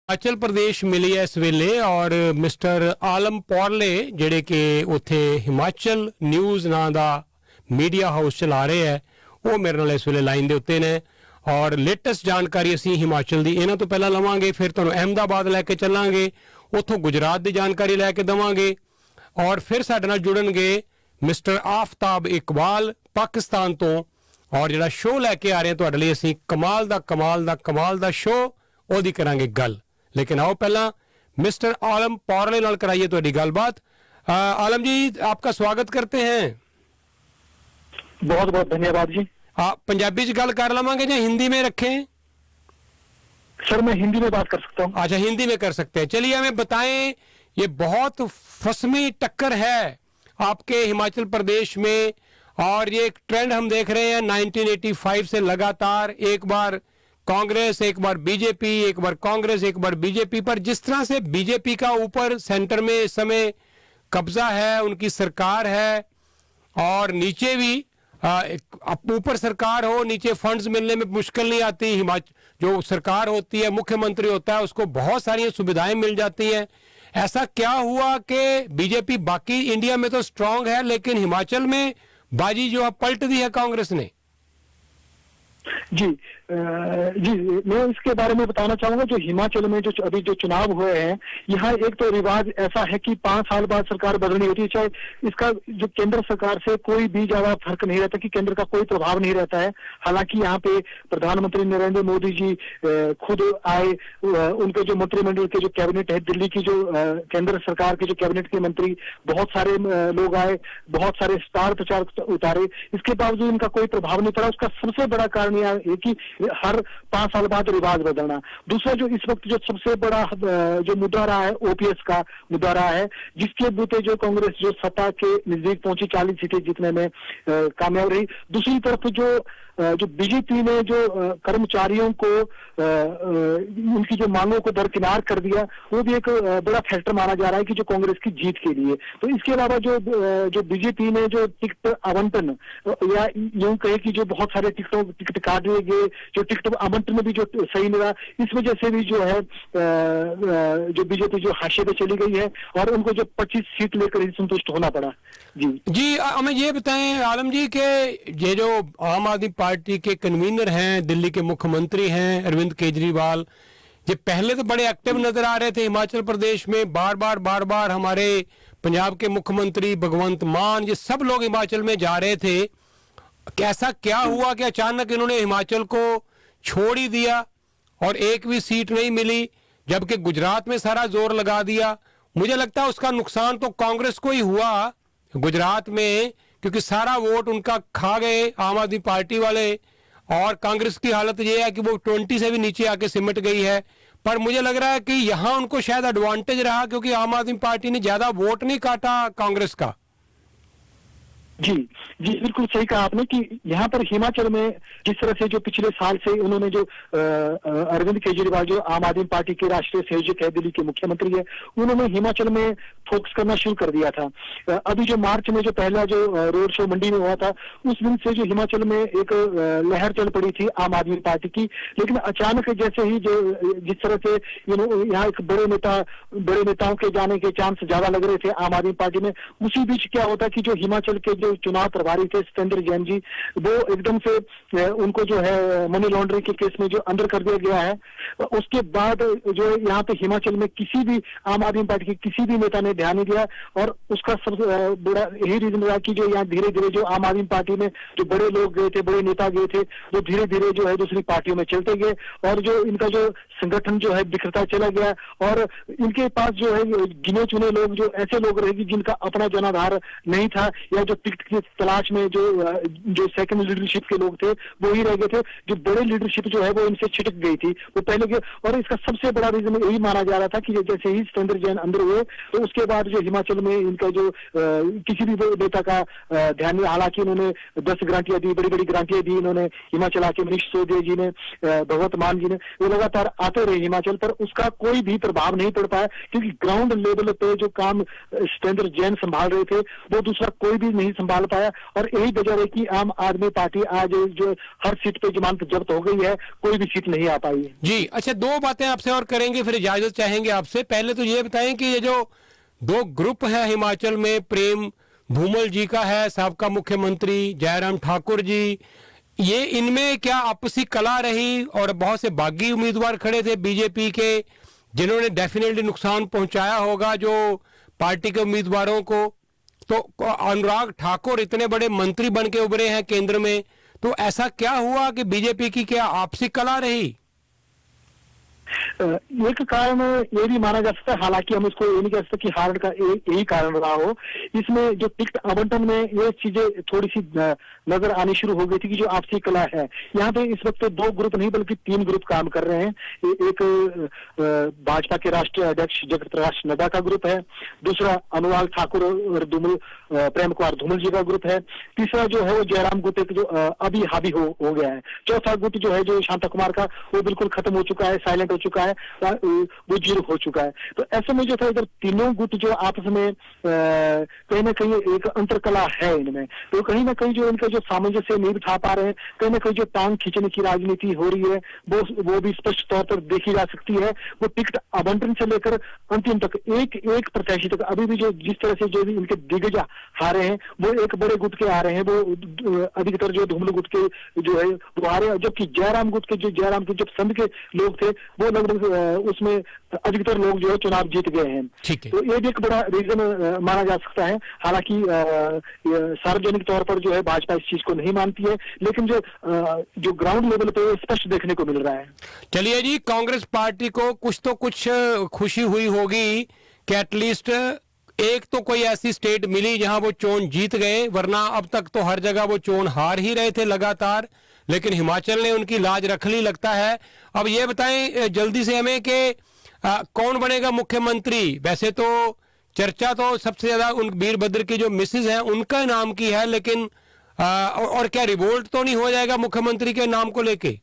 हिमाचल प्रदेश मिली है इस वेले और मिस्टर आलम पौरले ਜਿਹੜੇ ਕਿ ਉੱਥੇ ਹਿਮਾਚਲ ਨਿਊਜ਼ ਨਾਂ ਦਾ ਮੀਡੀਆ ਹਾਊਸ ਚਲਾ ਰਹੇ ਹੈ ਉਹ ਮੇਰੇ ਨਾਲ ਇਸ ਵੇਲੇ ਲਾਈਨ ਦੇ ਉੱਤੇ ਨੇ ਔਰ ਲੇਟੈਸਟ ਜਾਣਕਾਰੀ ਅਸੀਂ ਹਿਮਾਚਲ ਦੀ ਇਹਨਾਂ ਤੋਂ ਪਹਿਲਾਂ ਲਵਾਂਗੇ ਫਿਰ ਤੁਹਾਨੂੰ ਅਹਿਮਦਾਬਾਦ ਲੈ ਕੇ ਚੱਲਾਂਗੇ ਉੱਥੋਂ ਗੁਜਰਾਤ ਦੀ ਜਾਣਕਾਰੀ ਲੈ ਕੇ ਦਵਾਂਗੇ ਔਰ ਫਿਰ ਸਾਡੇ ਨਾਲ ਜੁੜਨਗੇ ਮਿਸਟਰ ਆਫਤਾਬ ਇਕਬਾਲ ਪਾਕਿਸਤਾਨ ਤੋਂ ਔਰ ਜਿਹੜਾ ਸ਼ੋਅ ਲੈ ਕੇ ਆ ਰਹੇ ਹਾਂ ਤੁਹਾਡੇ ਲਈ ਅਸੀਂ ਕਮਾਲ ਦਾ ਸ਼ੋਅ ਉਹਦੀ ਕਰਾਂਗੇ ਗੱਲ लेकिन आओ पहला मिस्टर आलम पौरले नाल कराइए तो गलबात। आलम जी आपका स्वागत करते हैं। बहुत बहुत धन्यवाद जी। पंजाबी च गल कर लवांगे या हिंदी में रखें? सर मैं हिंदी में बात कर सकता हूँ। अच्छा हिंदी में कर सकते हैं। चलिए हमें बताएं, ये बहुत फसमी टक्कर है आपके हिमाचल प्रदेश में और ये एक ट्रेंड हम देख रहे हैं 1985 से लगातार, एक बार कांग्रेस, एक बार बीजेपी, एक बार कांग्रेस, एक बार बीजेपी, पर जिस तरह से बीजेपी का ऊपर सेंटर में इस समय कब्जा है, उनकी सरकार है और नीचे भी ऊपर सरकार हो नीचे फंड्स मिलने में मुश्किल नहीं आती। हिमाचल जो सरकार होती है, मुख्यमंत्री होता है, उसको बहुत सारी सुविधाएं मिल जाती हैं। ऐसा क्या हुआ कि बीजेपी बाकी इंडिया में तो स्ट्रांग है लेकिन हिमाचल में बाजी जो है पलट दी है कांग्रेस ने? जी मैं इसके बारे में बताना चाहूंगा। जो हिमाचल में जो अभी जो चुनाव हुए हैं, यहाँ एक तो रिवाज ऐसा है कि 5 साल बाद सरकार बदलनी होती है, चाहे इसका जो केंद्र सरकार से कोई भी ज्यादा फर्क नहीं रहता कि केंद्र का कोई प्रभाव नहीं रहता है। हालांकि यहाँ पे प्रधानमंत्री नरेंद्र मोदी जी खुद आए, उनके जो मंत्रिमंडल के जो कैबिनेट है, दिल्ली की जो केंद्र सरकार के जो कैबिनेट के मंत्री बहुत सारे लोग आए, बहुत सारे स्टार प्रचारक उतारे, इसके बावजूद इनका कोई प्रभाव नहीं पड़ा। उसका सबसे बड़ा कारण यह है कि हर 5 साल बाद रिवाज बदलना। दूसरा जो इस वक्त जो सबसे बड़ा जो मुद्दा रहा है, ओपीएस का मुद्दा रहा है, जिसके बूते जो कांग्रेस जो सत्ता के नजदीक पहुंची, 40 सीटें जीतने में कामयाब रही। दूसरी तरफ जो बीजेपी ने जो कर्मचारियों को उनकी जो मांगों को दरकिनार कर दिया, वो भी एक बड़ा फैक्टर माना जा रहा है कि जो कांग्रेस की जीत के लिए। तो इसके अलावा जो बीजेपी ने जो टिकट आवंटन या यूं कहे कि जो बहुत सारे टिकट काट लिए गए, जो टिकट आवंटन में भी जो सही मिला, इस वजह से भी जो है जो बीजेपी जो हाशिए पे चली गई है और उनको जो 25 सीट लेकर ही संतुष्ट होना पड़ा। जी हमें ये बताएं आलम जी के ये जो आम आदमी पार्टी के कन्वीनर हैं, दिल्ली के मुख्यमंत्री हैं अरविंद केजरीवाल, ये पहले तो बड़े एक्टिव नजर आ रहे थे हिमाचल प्रदेश में। बार बार हमारे पंजाब के मुख्यमंत्री भगवंत मान, ये सब लोग हिमाचल में जा रहे थे। ऐसा क्या हुआ कि अचानक इन्होंने हिमाचल को छोड़ ही दिया और एक भी सीट नहीं मिली, जबकि गुजरात में सारा जोर लगा दिया? मुझे लगता है उसका नुकसान तो कांग्रेस को ही हुआ गुजरात में, क्योंकि सारा वोट उनका खा गए आम आदमी पार्टी वाले और कांग्रेस की हालत ये है कि वो 20 से भी नीचे आके सिमट गई है। पर मुझे लग रहा है कि यहां उनको शायद एडवांटेज रहा क्योंकि आम आदमी पार्टी ने ज्यादा वोट नहीं काटा कांग्रेस का। जी बिल्कुल सही कहा आपने कि यहाँ पर हिमाचल में जिस तरह से जो पिछले साल से उन्होंने जो अरविंद केजरीवाल जो आम आदमी पार्टी के राष्ट्रीय संयोजक है, दिल्ली के मुख्यमंत्री है, उन्होंने हिमाचल में फोकस करना शुरू कर दिया था। अभी जो मार्च में जो पहला जो रोड शो मंडी में हुआ था, उस दिन से जो हिमाचल में एक लहर चल पड़ी थी आम आदमी पार्टी की। लेकिन अचानक जैसे ही जो जिस तरह से यहाँ एक बड़े नेताओं के जाने के चांस ज्यादा लग रहे थे आम आदमी पार्टी में, उसी बीच क्या होता कि जो हिमाचल के जो चुनाव प्रभारी थे सत्येंद्र जैन जी, वो एकदम से उनको जो है मनी लॉन्ड्रिंग के केस में जो अंदर कर दिया गया है। उसके बाद जो यहाँ पे हिमाचल में किसी भी आम आदमी पार्टी के किसी भी नेता ने ध्यान नहीं दिया और उसका सबसे बड़ा यही रीजन रहा कि जो यहाँ धीरे धीरे जो आम आदमी पार्टी में जो बड़े लोग गए थे, बड़े नेता गए थे, वो धीरे धीरे जो है दूसरी पार्टियों में चलते गए और जो इनका जो संगठन जो है बिखरता चला गया और इनके पास जो है गिने चुने लोग जो ऐसे लोग रहे जिनका अपना जनाधार नहीं था या जो टिकट की तलाश में जो सेकंड लीडरशिप के लोग थे वो ही रह गए थे। जो बड़े लीडरशिप जो है वो इनसे छिटक गई थी, वो पहले के। और इसका सबसे बड़ा रीजन यही माना जा रहा था कि जैसे ही सत्येंद्र जैन अंदर हुए तो उसके बाद जो हिमाचल में इनका जो किसी भी नेता का ध्यान नहीं। हालांकि इन्होंने 10 गारंटियां दी, बड़ी बड़ी गारंटियां दी इन्होंने हिमाचल आके, मनीष सिसोदिया जी ने, भगवंत मान जी ने, वो लगातार आते रहे हिमाचल पर, उसका कोई भी प्रभाव नहीं पड़ पाया क्योंकि ग्राउंड लेवल पे जो काम सत्येंद्र जैन संभाल रहे थे वो दूसरा कोई भी नहीं संभाल पाया, और यही वजह है कि आम आदमी पार्टी आज जो हर सीट पे जमानत जब्त हो गई है, कोई भी सीट नहीं आ पाई है। जी अच्छा, दो बातें आपसे और करेंगे, फिर इजाजत चाहेंगे आपसे। पहले तो ये बताएं कि ये जो दो ग्रुप है हिमाचल में, प्रेम धूमल जी का है, साबका मुख्यमंत्री जयराम ठाकुर जी, ये इनमें क्या आपसी कला रही? और बहुत से बागी उम्मीदवार खड़े थे बीजेपी के जिन्होंने डेफिनेटली नुकसान पहुंचाया होगा जो पार्टी के उम्मीदवारों को। तो अनुराग ठाकुर इतने बड़े मंत्री बन के उभरे हैं केंद्र में, तो ऐसा क्या हुआ कि बीजेपी की क्या आपसी कला रही? एक कारण ये भी माना जा सकता है, हालांकि हम इसको ये नहीं कह सकते कि हार का यही कारण रहा हो। इसमें जो टिकट आवंटन में ये चीजें थोड़ी सी नजर आनी शुरू हो गई थी कि जो आपसी कला है, यहाँ पे इस वक्त दो ग्रुप नहीं बल्कि तीन ग्रुप काम कर रहे हैं। एक भाजपा के राष्ट्रीय अध्यक्ष जगत प्रकाश नड्डा का ग्रुप है, दूसरा अनुराग ठाकुर और प्रेम कुमार धूमल जी का ग्रुप है, तीसरा जो है वो जयराम गुट जो अभी हावी हो गया है, चौथा गुट जो है जो शांता कुमार का, वो बिल्कुल खत्म हो चुका है, साइलेंट हो चुका है, वो जीरो हो चुका है। तो ऐसे में जो था इधर तीनों गुट जो आपस में कहीं ना कहीं एक अंतर कला है इनमें, तो कहीं ना कहीं जो इनका जो सामंजस्य नहीं बिठा पा रहे हैं, कहीं ना कहीं जो टांग खींचने की राजनीति हो रही है वो भी स्पष्ट तौर पर देखी जा सकती है। वो टिकट आवंटन से लेकर अंतिम तक एक प्रत्याशी तक अभी भी जो जिस तरह से जो भी इनके दिग्गज हारे हैं वो एक बड़े गुट के आ रहे हैं, वो अधिकतर जो धूमल गुट के जो है वो आ रहे हैं, जबकि जयराम गुट के जयराम के जो संघ के लोग थे वो लगभग उसमें अधिकतर लोग जो है चुनाव जीत गए हैं। तो ये भी एक बड़ा रीजन माना जा सकता है। हालांकि सार्वजनिक तौर पर जो है भाजपा इस चीज को नहीं मानती है, लेकिन जो ग्राउंड लेवल पे स्पष्ट देखने को मिल रहा है। चलिए जी, कांग्रेस पार्टी को कुछ तो कुछ खुशी हुई होगी कि एटलीस्ट एक तो कोई ऐसी स्टेट मिली जहां वो चोन जीत गए, वरना अब तक तो हर जगह वो चोन हार ही रहे थे लगातार। लेकिन हिमाचल ने उनकी लाज रख ली लगता है। अब ये बताएं जल्दी से हमें कि कौन बनेगा मुख्यमंत्री? वैसे तो चर्चा तो सबसे ज्यादा उन वीरभद्र की जो मिसेज हैं उनका नाम की है, लेकिन और क्या रिवोल्ट तो नहीं हो जाएगा मुख्यमंत्री के नाम को लेके?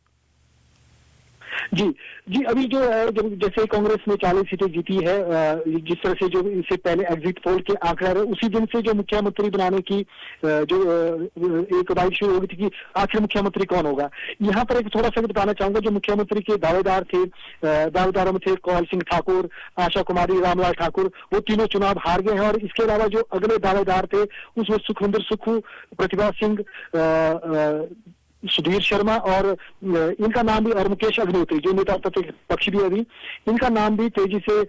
जी अभी जो है जैसे कांग्रेस ने 40 सीटें जीती है, जिस तरह से जो इससे पहले एग्जिट पोल के आंकड़े रहे, उसी दिन से जो मुख्यमंत्री बनाने की जो एक बात शुरू हो गई थी कि आखिर मुख्यमंत्री कौन होगा। यहाँ पर एक थोड़ा सा बताना चाहूंगा, जो मुख्यमंत्री के दावेदार थे, दावेदारों में थे कौल सिंह ठाकुर, आशा कुमारी, रामलाल ठाकुर, वो तीनों चुनाव हार गए हैं। और इसके अलावा जो अगले दावेदार थे उसमें सुखविंदर सुक्खू, प्रतिभा सिंह, सुधीर शर्मा और इनका नाम भी, और मुकेश अग्निहोत्री जो नेता प्रतिपक्ष भी अभी, इनका नाम भी तेजी से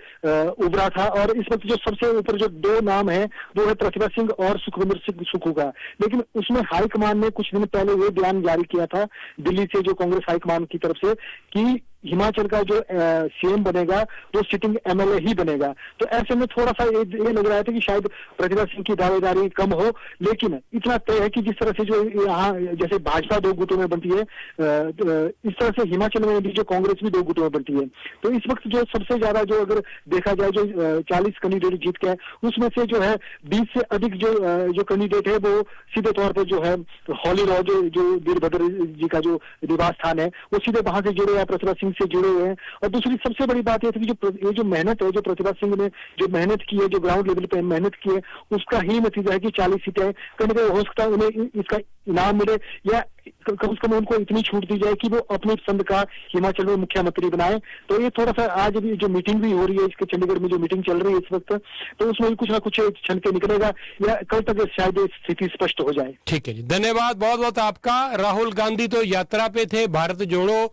उभरा था। और इस वक्त जो सबसे ऊपर जो दो नाम है वो है प्रतिभा सिंह और सुखविंदर सिंह सुक्खू का। लेकिन उसमें हाईकमान ने कुछ दिन पहले ये बयान जारी किया था दिल्ली से, जो कांग्रेस हाईकमान की तरफ से, कि हिमाचल का जो सीएम बनेगा वो सिटिंग एमएलए ही बनेगा। तो ऐसे में थोड़ा सा ये लग रहा था कि शायद प्रतिभा सिंह की दावेदारी कम हो, लेकिन इतना तय है कि जिस तरह से जो यहाँ जैसे भाजपा दो गुटों में बनती है, इस तरह से हिमाचल में भी जो कांग्रेस भी दो गुटों में बनती है। तो इस वक्त जो सबसे ज्यादा जो अगर देखा जाए जो 40 कैंडिडेट जीत के, उसमें से जो है 20 से अधिक जो कैंडिडेट है वो सीधे तौर पर जो है हॉली लॉज जो वीरभद्र जी का जो निवास स्थान है वो सीधे वहां से जुड़े हैं, प्रतिभा सिंह से जुड़े हुए हैं। और दूसरी सबसे बड़ी बात यह थी कि जो मेहनत है, जो प्रतिभा सिंह ने जो मेहनत की है, जो ग्राउंड लेवल पे मेहनत की है, उसका ही नतीजा है कि 40 सीटें कहीं ना कहीं हो सकता है उन्हें इसका इनाम मिले, या कम से कम उनको इतनी छूट दी जाए कि वो अपनी पसंद का हिमाचल में मुख्यमंत्री बनाए। तो ये थोड़ा सा आज भी जो मीटिंग भी हो रही है, इसके चंडीगढ़ में जो मीटिंग चल रही है इस वक्त, तो उसमें भी कुछ ना कुछ छन के निकलेगा, या कल तक शायद स्थिति स्पष्ट हो जाए। ठीक है जी, धन्यवाद बहुत बहुत आपका। राहुल गांधी तो यात्रा पे थे, भारत जोड़ो,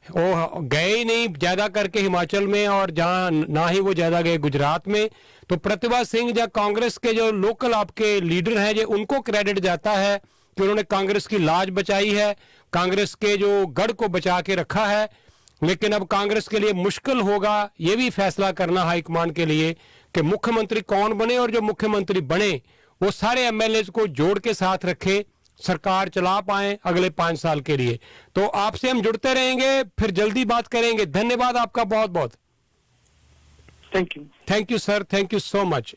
वो गए ही नहीं ज्यादा करके हिमाचल में, और जहां ना ही वो ज्यादा गए गुजरात में। तो प्रतिभा सिंह या कांग्रेस के जो लोकल आपके लीडर हैं, जो उनको क्रेडिट जाता है कि उन्होंने कांग्रेस की लाज बचाई है, कांग्रेस के जो गढ़ को बचा के रखा है। लेकिन अब कांग्रेस के लिए मुश्किल होगा ये भी फैसला करना हाईकमान के लिए कि मुख्यमंत्री कौन बने, और जो मुख्यमंत्री बने वो सारे एमएलए को जोड़ के साथ रखे, सरकार चला पाए अगले 5 साल के लिए। तो आपसे हम जुड़ते रहेंगे, फिर जल्दी बात करेंगे। धन्यवाद आपका बहुत बहुत। Thank you sir, thank you so much.